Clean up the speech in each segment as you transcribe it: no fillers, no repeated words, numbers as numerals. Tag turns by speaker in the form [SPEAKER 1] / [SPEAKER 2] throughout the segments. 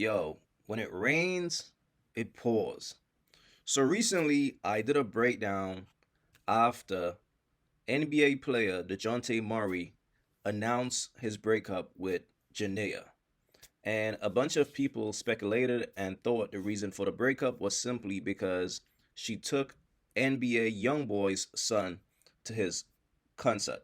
[SPEAKER 1] Yo, when it rains, it pours. So recently, I did a breakdown after NBA player DeJounte Murray announced his breakup with Jania. And a bunch of people speculated and thought the reason for the breakup was simply because she took NBA Youngboy's son to his concert.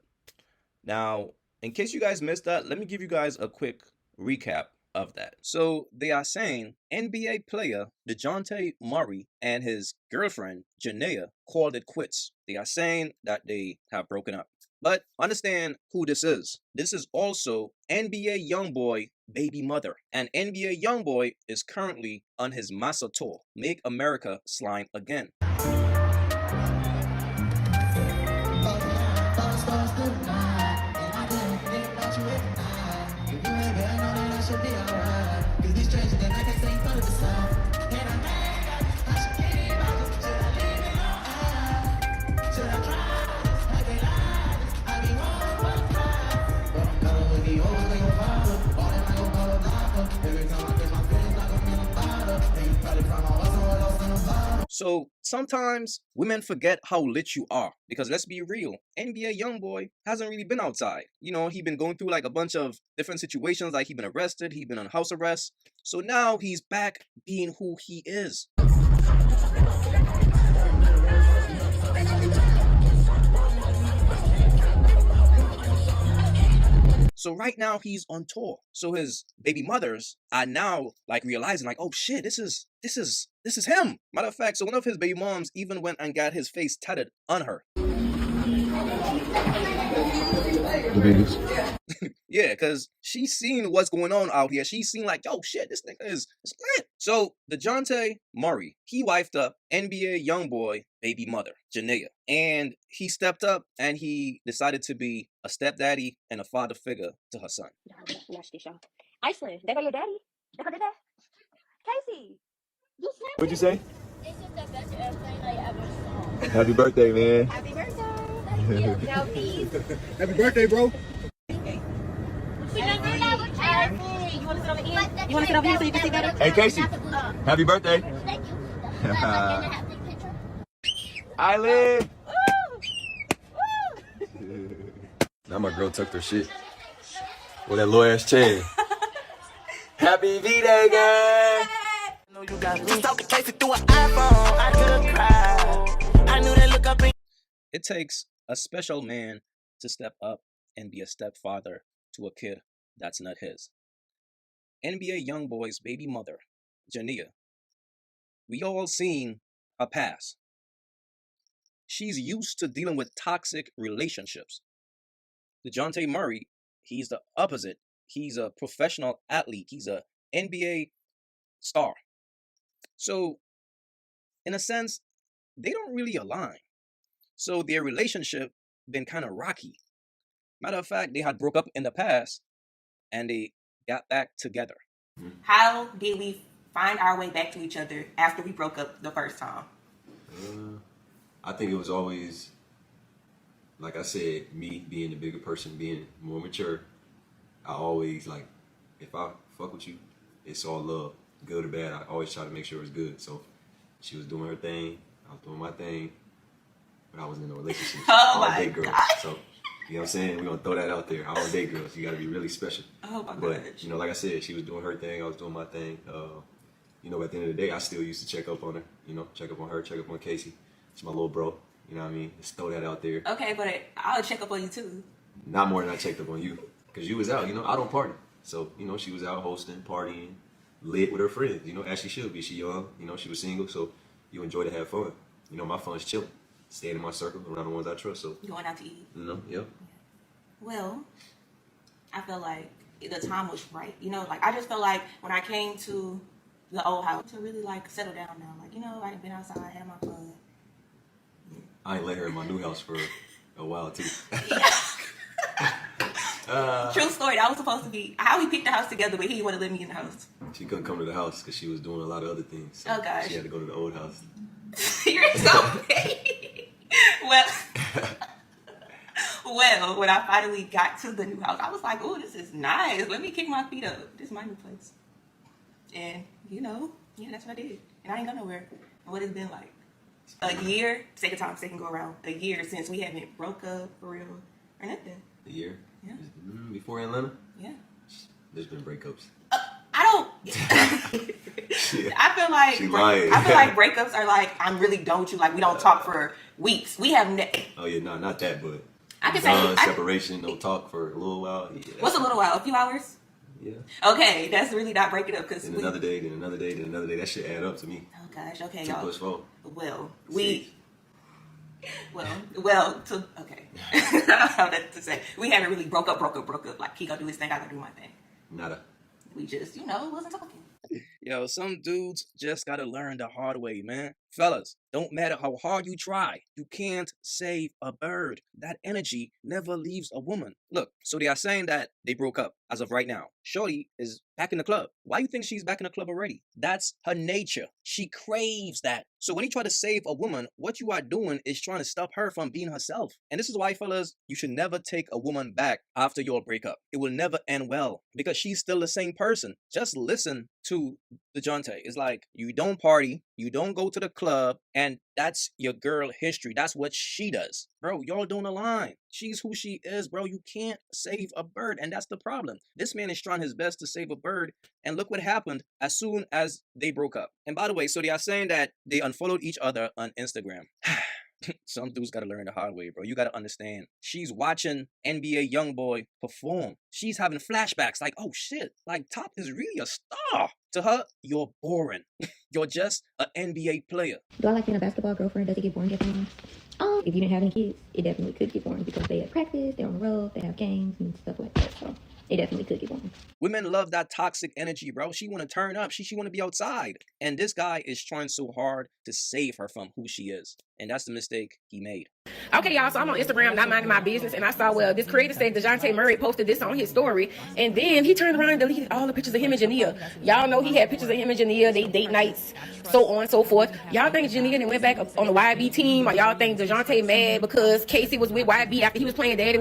[SPEAKER 1] Now, in case you guys missed that, let me give you guys a quick recap of that. So they are saying NBA player DeJounte Murray and his girlfriend Jania called it quits. They are saying that they have broken up. But understand who this is. This is also NBA Youngboy baby mother. And NBA Youngboy is currently on his massive tour, Make America Slime Again. So sometimes women forget how lit you are because let's be real, NBA Youngboy hasn't really been outside. You know, he been going through like a bunch of different situations, like he been arrested, he been on house arrest. So now he's back being who he is. So right now he's on tour. So his baby mothers are now like realizing like, oh shit, this is him. Matter of fact, so one of his baby moms even went and got his face tatted on her. Yeah, because she's seen what's going on out here. She's seen like, yo, shit, this nigga is lit. So DeJounte Murray, he wifed up NBA Youngboy baby mother, Jania. And he stepped up and he decided to be a stepdaddy and a father figure to her son.
[SPEAKER 2] Watch this, y'all. ISN, they got your daddy. They got their dad. Casey, you snapped.
[SPEAKER 3] What'd you say?
[SPEAKER 2] This is the best airplane I ever saw.
[SPEAKER 3] Happy birthday, man.
[SPEAKER 2] Happy birthday. Thank you. Now these.
[SPEAKER 3] Happy birthday, bro.
[SPEAKER 2] You want to sit over here? You want to sit over here so you can see better?
[SPEAKER 3] Hey, Casey. Happy birthday.
[SPEAKER 2] Thank you.
[SPEAKER 3] Eileen. Now my girl tucked her shit. With that little ass chain. Happy V-Day, girl.
[SPEAKER 1] It takes a special man to step up and be a stepfather to a kid that's not his. NBA Youngboy's baby mother, Jania. We all seen her past. She's used to dealing with toxic relationships. DeJounte Murray, he's the opposite. He's a professional athlete. He's a NBA star. So, in a sense, they don't really align. So their relationship been kind of rocky. Matter of fact, they had broke up in the past and they got back together.
[SPEAKER 4] How did we find our way back to each other after we broke up the first time?
[SPEAKER 5] I think it was always, like I said, me being the bigger person, being more mature. I always, like, if I fuck with you, it's all love, good or bad. I always try to make sure it's good. So she was doing her thing, I was doing my thing, but I wasn't in a relationship.
[SPEAKER 4] Oh
[SPEAKER 5] I
[SPEAKER 4] my
[SPEAKER 5] date girls.
[SPEAKER 4] God.
[SPEAKER 5] So, you know what I'm saying? We're going to throw that out there. I don't date girls. You got to be really special.
[SPEAKER 4] Oh my
[SPEAKER 5] But,
[SPEAKER 4] gosh.
[SPEAKER 5] you know, like I said, she was doing her thing, I was doing my thing. You know, at the end of the day, I still used to check up on her, you know, check up on her, check up on Casey. It's my little bro, you know what I mean? Just throw that out there.
[SPEAKER 4] Okay, but I'll check up on you too.
[SPEAKER 5] Not more than I checked up on you, because you was out, you know, I don't party. So, you know, she was out hosting, partying, lit with her friends, you know, as she should be. She young, you know, she was single, so you enjoy to have fun. You know, my fun's chilling, staying in my circle, around the ones I trust, so.
[SPEAKER 4] Going out to eat.
[SPEAKER 5] You know, yep.
[SPEAKER 4] Well, I feel like the time was right. You know, like I just felt like when I came to the old house to really like settle down now. Like, you know, I've been outside, had my fun.
[SPEAKER 5] I ain't let her in my new house for a while, too.
[SPEAKER 4] True story. That was supposed to be how we picked the house together, but he wanted to let me in the house.
[SPEAKER 5] She couldn't come to the house because she was doing a lot of other things. So
[SPEAKER 4] Oh, gosh.
[SPEAKER 5] she had to go to the old house.
[SPEAKER 4] You're so petty. Well, when I finally got to the new house, I was like, "Oh, this is nice. Let me kick my feet up. This is my new place." And that's what I did. And I ain't gone nowhere. And what it's been like a year, second go around, a year since we haven't broke up for real or nothing.
[SPEAKER 5] A year?
[SPEAKER 4] Yeah.
[SPEAKER 5] Before Atlanta?
[SPEAKER 4] Yeah.
[SPEAKER 5] There's been breakups.
[SPEAKER 4] I don't. I feel like breakups are like, I'm really done with you. Like, we don't talk for weeks. We have.
[SPEAKER 5] Oh yeah, no, not that, but
[SPEAKER 4] I can say
[SPEAKER 5] separation. Don't talk for a little while. Yeah,
[SPEAKER 4] what's a little while? A few hours.
[SPEAKER 5] Yeah.
[SPEAKER 4] Okay, that's really not breaking up because
[SPEAKER 5] another day, then another day, then another day. That shit add up to me.
[SPEAKER 4] Oh gosh. Okay,
[SPEAKER 5] 2
[SPEAKER 4] y'all.
[SPEAKER 5] + 4.
[SPEAKER 4] Well,
[SPEAKER 5] okay.
[SPEAKER 4] I don't know how to say. We haven't really broke up. Like, he gonna do his thing, I gotta do my thing.
[SPEAKER 5] Nada.
[SPEAKER 4] We just, wasn't talking.
[SPEAKER 1] Yo, some dudes just gotta learn the hard way, man. Fellas, don't matter how hard you try, you can't save a bird. That energy never leaves a woman. Look, so they are saying that they broke up as of right now. Shorty is back in the club. Why you think she's back in the club already? That's her nature. She craves that. So when you try to save a woman, what you are doing is trying to stop her from being herself. And this is why, fellas, you should never take a woman back after your breakup. It will never end well because she's still the same person. Just listen to Dejounte. It's like, you don't party, you don't go to the club, and that's your girl history. That's what she does. Bro, y'all don't align. She's who she is, bro. You can't save a bird, and that's the problem. This man is trying his best to save a bird, and look what happened as soon as they broke up. And by the way, so they are saying that they unfollowed each other on Instagram. Some dudes gotta learn the hard way, bro. You gotta understand. She's watching NBA YoungBoy perform. She's having flashbacks like, oh shit, like Top is really a star. To her, you're boring. You're just an NBA player.
[SPEAKER 2] Do I like being a basketball girlfriend? Does it get boring at times? If you didn't have any kids, it definitely could get boring because they have practice, they're on the road, they have games and stuff like that. So it definitely could get boring.
[SPEAKER 1] Women love that toxic energy, bro. She want to turn up. She want to be outside. And this guy is trying so hard to save her from who she is. And that's the mistake he made.
[SPEAKER 6] Okay, y'all, so I'm on Instagram, not minding my business, and I saw, this creator said Dejounte Murray posted this on his story, and then he turned around and deleted all the pictures of him and Jania. Y'all know he had pictures of him and Jania, they date nights, so on and so forth. Y'all think Jania went back on the YB team, or y'all think Dejounte mad because Casey was with YB after he was playing Daddy?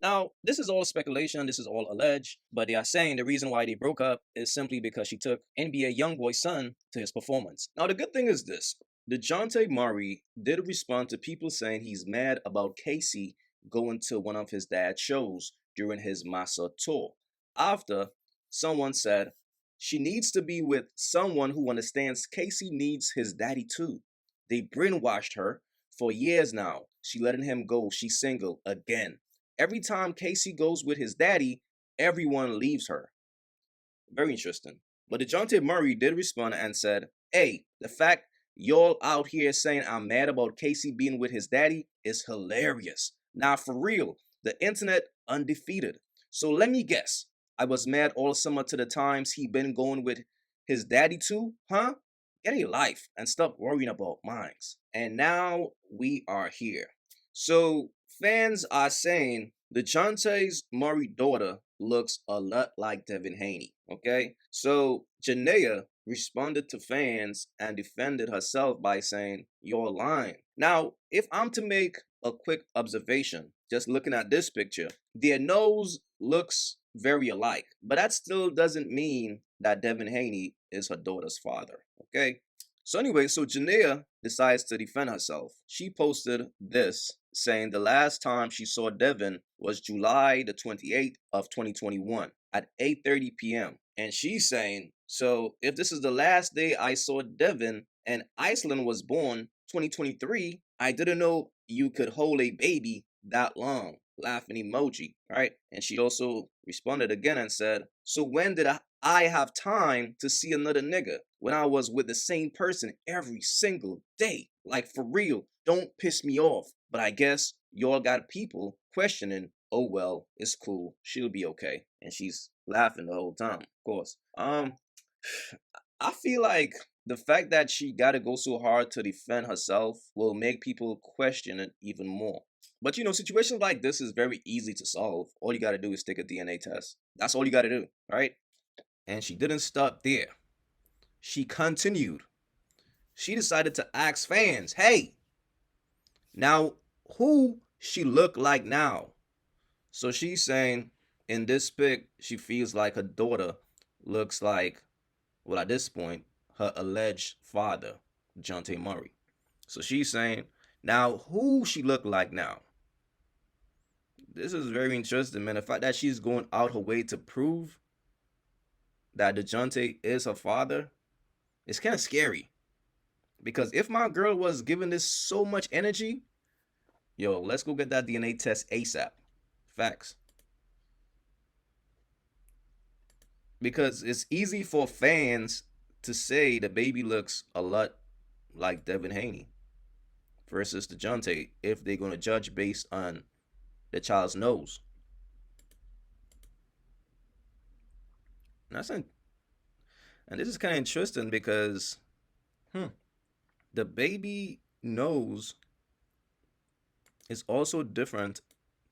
[SPEAKER 1] Now, this is all speculation, this is all alleged, but they are saying the reason why they broke up is simply because she took NBA YoungBoy's son to his performance. Now, the good thing is this. Dejounte Murray did respond to people saying he's mad about Casey going to one of his dad's shows during his Massa tour. After someone said, she needs to be with someone who understands Casey needs his daddy too. They brainwashed her for years now. She letting him go. She's single again. Every time Casey goes with his daddy, everyone leaves her. Very interesting. But Dejounte Murray did respond and said, hey, the fact y'all out here saying I'm mad about Casey being with his daddy is hilarious. Now, for real, the internet undefeated. So let me guess. I was mad all summer to the times he been going with his daddy too, huh? Get a life and stop worrying about mines. And now we are here. So fans are saying Dejounte Murray's daughter looks a lot like Devin Haney, okay? So Jania responded to fans and defended herself by saying, you're lying. Now, if I'm to make a quick observation, just looking at this picture, their nose looks very alike, but that still doesn't mean that Devin Haney is her daughter's father, okay? So anyway, so Jania decides to defend herself. She posted this saying the last time she saw Devin was July the 28th of 2021 at 8:30 p.m. And she's saying, so if this is the last day I saw Devin and Iceland was born 2023, I didn't know you could hold a baby that long. Laughing emoji, right? And she also responded again and said, so when did I have time to see another nigga when I was with the same person every single day? Like, for real, don't piss me off. But I guess y'all got people questioning, oh well, it's cool, she'll be okay. And she's laughing the whole time, of course. I feel like the fact that she gotta go so hard to defend herself will make people question it even more. But situations like this is very easy to solve. All you gotta do is take a DNA test. That's all you gotta do, right? And she didn't stop there. She continued. she decided to ask fans, hey, now who she look like now? So she's saying in this pic, she feels like her daughter looks like, well, at this point, her alleged father, Dejounte Murray. So she's saying, now who she look like now? This is very interesting, man. The fact that she's going out her way to prove that Dejounte is her father, it's kind of scary. Because if my girl was giving this so much energy, yo, let's go get that DNA test ASAP. Facts. Because it's easy for fans to say the baby looks a lot like Devin Haney versus Dejounte if they're going to judge based on the child's nose. And that's and this is kind of interesting because the baby nose is also different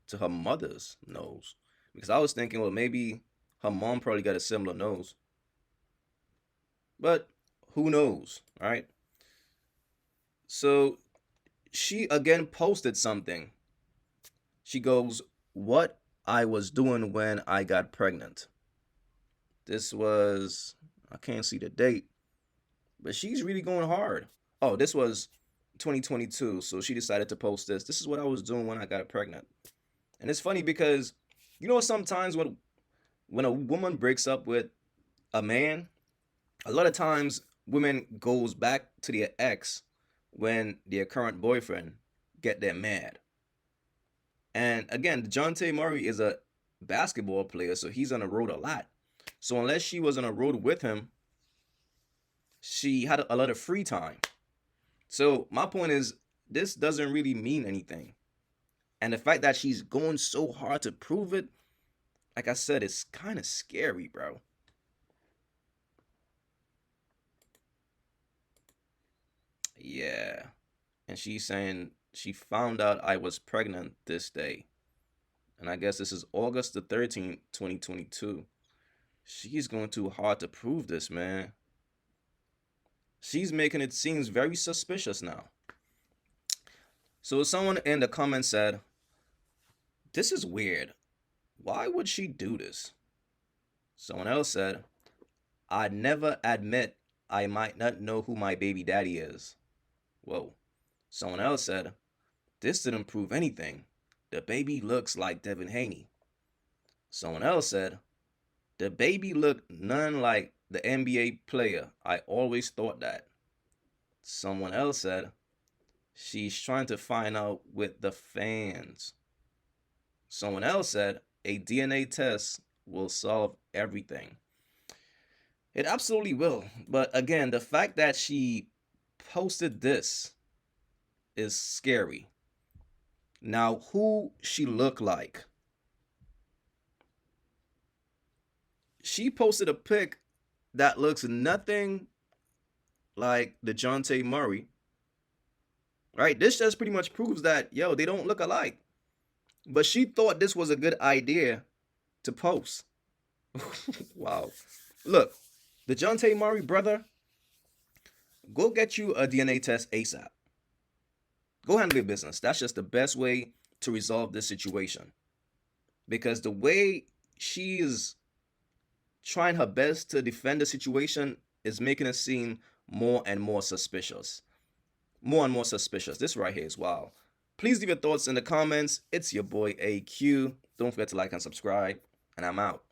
[SPEAKER 1] to her mother's nose. Because I was thinking, well, maybe her mom probably got a similar nose. But who knows, right? So she again posted something. She goes, what I was doing when I got pregnant. This was, I can't see the date, but she's really going hard. Oh, this was 2022. So she decided to post this. This is what I was doing when I got pregnant. And it's funny because, you know, sometimes when a woman breaks up with a man, a lot of times women goes back to their ex when their current boyfriend get them mad. And again, Dejounte Murray is a basketball player, so he's on the road a lot. So unless she was on the road with him, she had a lot of free time. So my point is, this doesn't really mean anything. And the fact that she's going so hard to prove it, like I said, it's kind of scary, bro. Yeah. And she's saying she found out I was pregnant this day. And I guess this is August the 13th, 2022. She's going too hard to prove this, man. She's making it seem very suspicious now. So someone in the comments said, this is weird. Why would she do this? Someone else said, I'd never admit I might not know who my baby daddy is. Whoa. Someone else said, this didn't prove anything. The baby looks like Devin Haney. Someone else said, the baby looked none like the NBA player. I always thought that. Someone else said, she's trying to find out with the fans. Someone else said, a DNA test will solve everything. It absolutely will. But again, the fact that she posted this is scary. Now, who she look like? She posted a pic that looks nothing like Dejounte Murray. Right? This just pretty much proves that, yo, they don't look alike. But she thought this was a good idea to post. Wow. Look, Dejounte Murray, brother, go get you a DNA test ASAP. Go handle your business. That's just the best way to resolve this situation. Because the way she is trying her best to defend the situation is making it seem more and more suspicious. More and more suspicious. This right here is wild. Please leave your thoughts in the comments. It's your boy AyeQ. Don't forget to like and subscribe. And I'm out.